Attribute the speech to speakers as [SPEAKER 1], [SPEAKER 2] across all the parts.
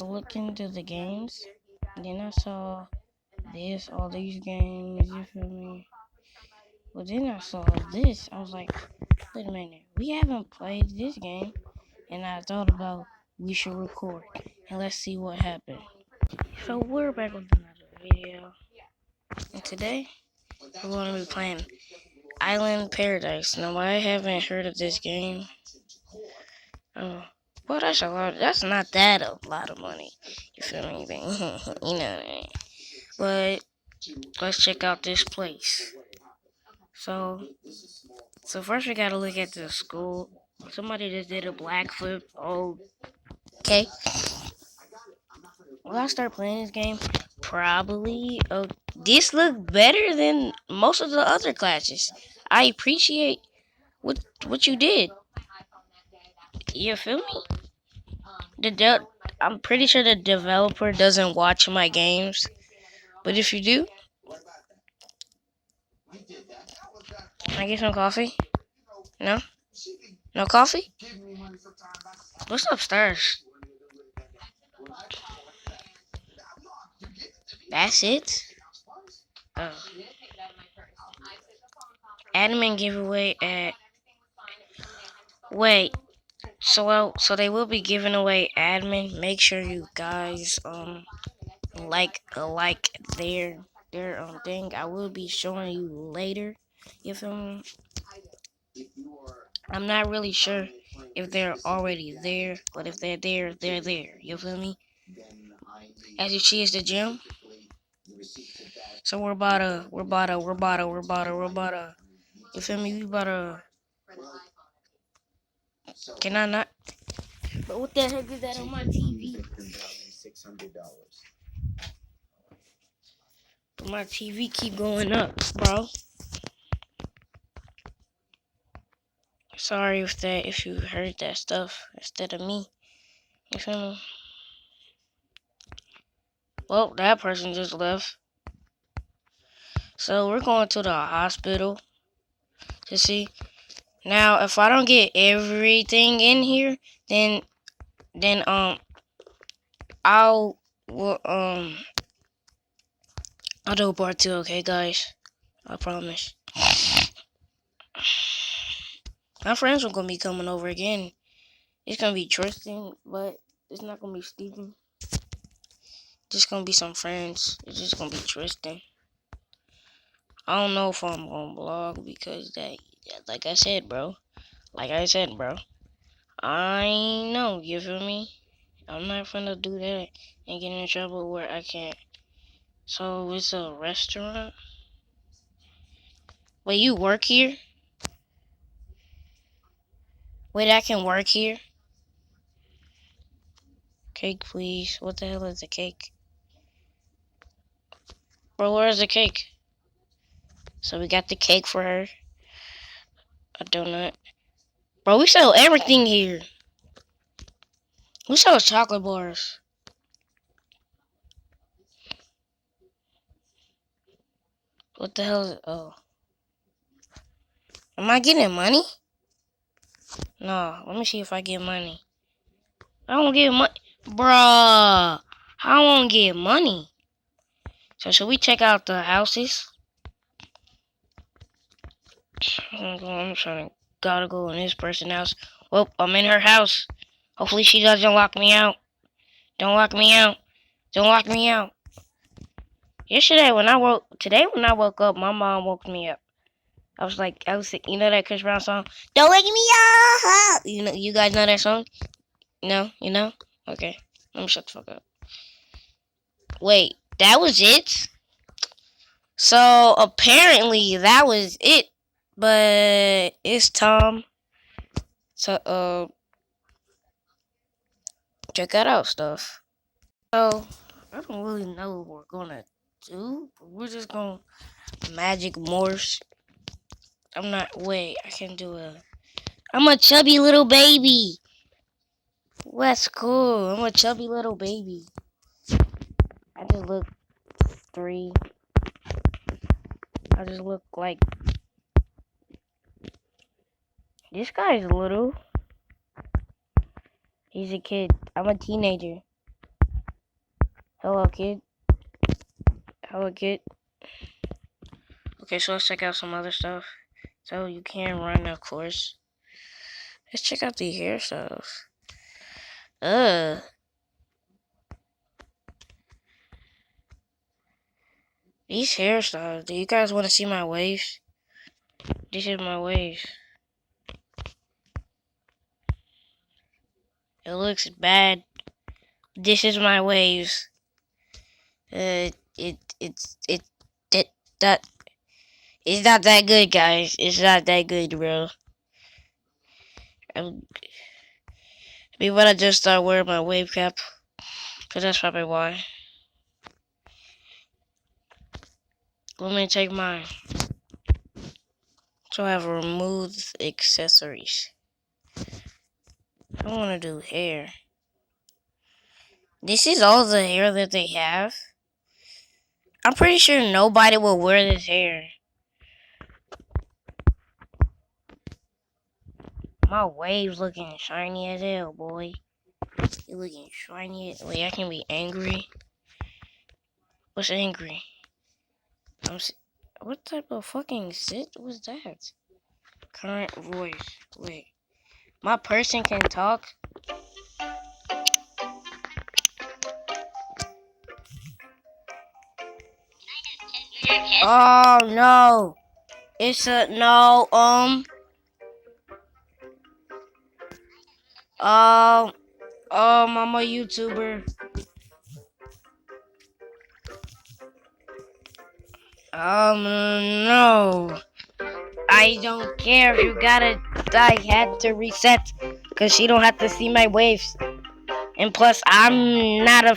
[SPEAKER 1] look into the games, and then I saw all these games, you feel me? But then I saw this, I was like, wait a minute, we haven't played this game, and I thought about we should record, and let's see what happened. So we're back with another video, and today we're going to be playing Island Paradise. Now I haven't heard of this game. Oh, well that's not that a lot of money. You feel me? You know that. But let's check out this place. So, first we gotta look at the school. Somebody just did a black flip. Oh, okay. Will I start playing this game? Probably. Oh, this look better than most of the other classes. I appreciate what you did. You feel me? I'm pretty sure the developer doesn't watch my games, but if you do, can I get some coffee? No? No coffee? What's upstairs? That's it? Oh. Admin giveaway at... Wait. So they will be giving away admin. Make sure you guys like their thing. I will be showing you later. You feel me? I'm not really sure if they're already there, but if they're there, they're there. You feel me? As you see, it's the gym. So we're about to. You feel me? We about to. Can I not? But what the heck is that on my TV? But my TV keep going up, bro. Sorry if you heard that stuff instead of me. You feel me? Well, that person just left. So we're going to the hospital to see. Now, if I don't get everything in here, then I'll well, I'll do a part two. Okay, guys, I promise. My friends are gonna be coming over again. It's gonna be Tristan, but it's not gonna be Steven. Just gonna be some friends. It's just gonna be Tristan. I don't know if I'm gonna vlog because like I said, bro. I know, you feel me? I'm not gonna do that and get in trouble where I can't. So it's a restaurant. Wait, you work here? Wait, I can work here? Cake, please. What the hell is a cake? Bro, where's the cake? So we got the cake for her. A donut. Bro, we sell everything here. Who sells chocolate bars? What the hell is it? Oh. Am I getting money? No, let me see if I get money. I don't get money. Bruh. I won't get money. So should we check out the houses? I'm trying to gotta go in this person's house. Well, I'm in her house. Hopefully she doesn't lock me out. Don't lock me out. Don't lock me out. Today when I woke up, my mom woke me up. I was you know that Chris Brown song? Don't wake me up. You guys know that song? No, you know? Okay, let me shut the fuck up. Wait, that was it? So apparently that was it, but it's time to check that out stuff. So I don't really know what we're gonna do. But we're just gonna magic Morse. I can do I'm a chubby little baby. That's cool. I'm a chubby little baby. I just look 3. I just look like this guy's little. He's a kid. I'm a teenager. Hello, kid. Hello, kid. Okay, so let's check out some other stuff. So you can run, of course. Let's check out the hairstyles. Uh, these hairstyles. Do you guys want to see my waves? This is my waves. It looks bad. This is my waves. It that it's not that good, guys. It's not that good, bro. Maybe when I just start wearing my wave cap, cause that's probably why. Let me take mine. So I have removed accessories. I want to do hair. This is all the hair that they have. I'm pretty sure nobody will wear this hair. My waves looking shiny as hell, boy. You looking shiny. Wait, I can be angry. What's angry? What type of fucking shit was that? Current voice. Wait. My person can talk? Oh no. It's a no, I'm a YouTuber. No. I don't care if you gotta. I had to reset. Cause she don't have to see my waves. And plus, I'm not an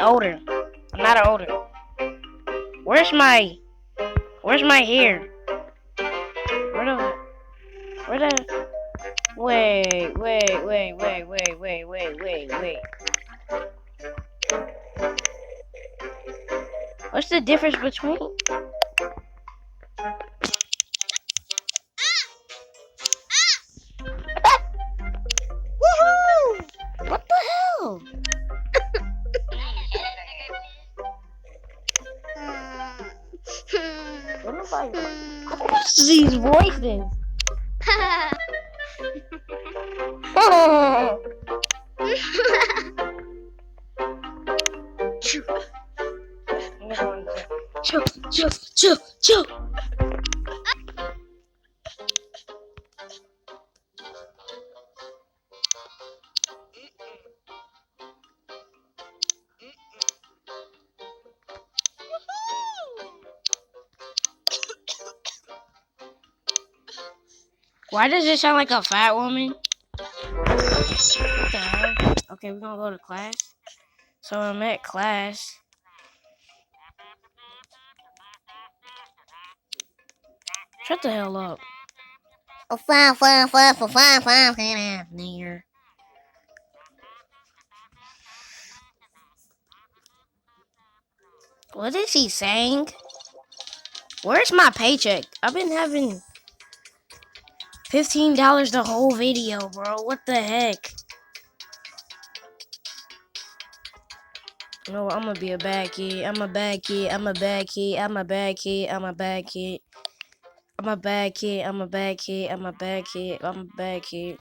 [SPEAKER 1] older. I'm not an older. Where's my hair? Where the, wait. What's the difference between? Woohoo! What the hell? What's these voices? Chill. Why does it sound like a fat woman? What the hell? Okay, we're gonna go to class. So I'm at class. Shut the hell up. Oh, fine, nigger. What is he saying? Where's my paycheck? I've been having $15 the whole video, bro. What the heck? No, I'm gonna be a bad kid. I'm a bad kid. I'm a bad kid. I'm a bad kid. I'm a bad kid. I'm a bad kid. I'm a bad kid. I'm a bad kid. I'm a bad kid.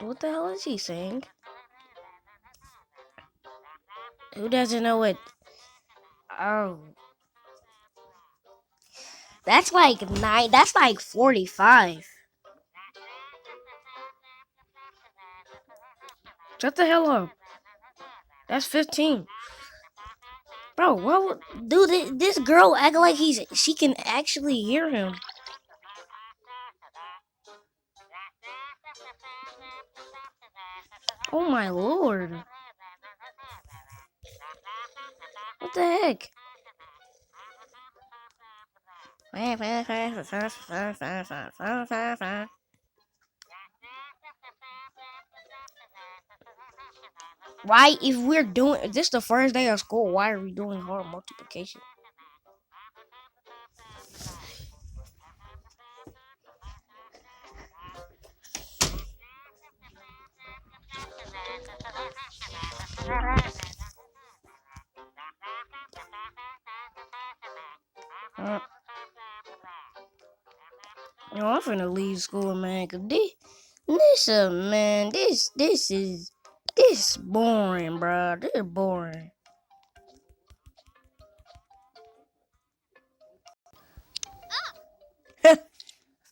[SPEAKER 1] What the hell is he saying? Who doesn't know it? Oh. That's like 9. That's like 45. Shut the hell up. That's 15. Bro, what would, dude, this girl act like she can actually hear him. Oh my lord. What the heck? Why, if we're doing this the first day of school, why are we doing hard multiplication? Uh, I'm finna leave school, man. Cause man, this boring, bro. This is boring.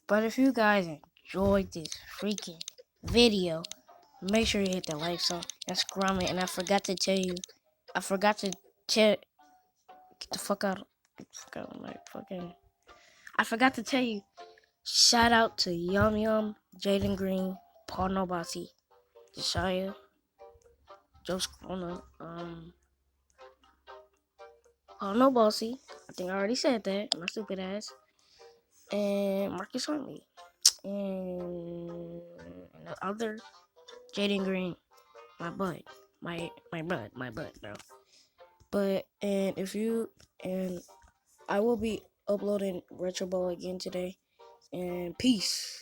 [SPEAKER 1] But if you guys enjoyed this freaking video, make sure you hit the like button and subscribe. And I forgot to tell you, I forgot to tell, get the fuck out, get the fuck out of my fucking. I forgot to tell you. Shout out to Yum Yum, Jaden Green, Paul Nobasi, Josiah, Joe Scrona, Paul Nobasi. I think I already said that. My stupid ass. And Marcus Huntley. And the other Jaden Green. My butt. My butt, bro. But and if you and I will be uploading Retro Ball again today. And peace.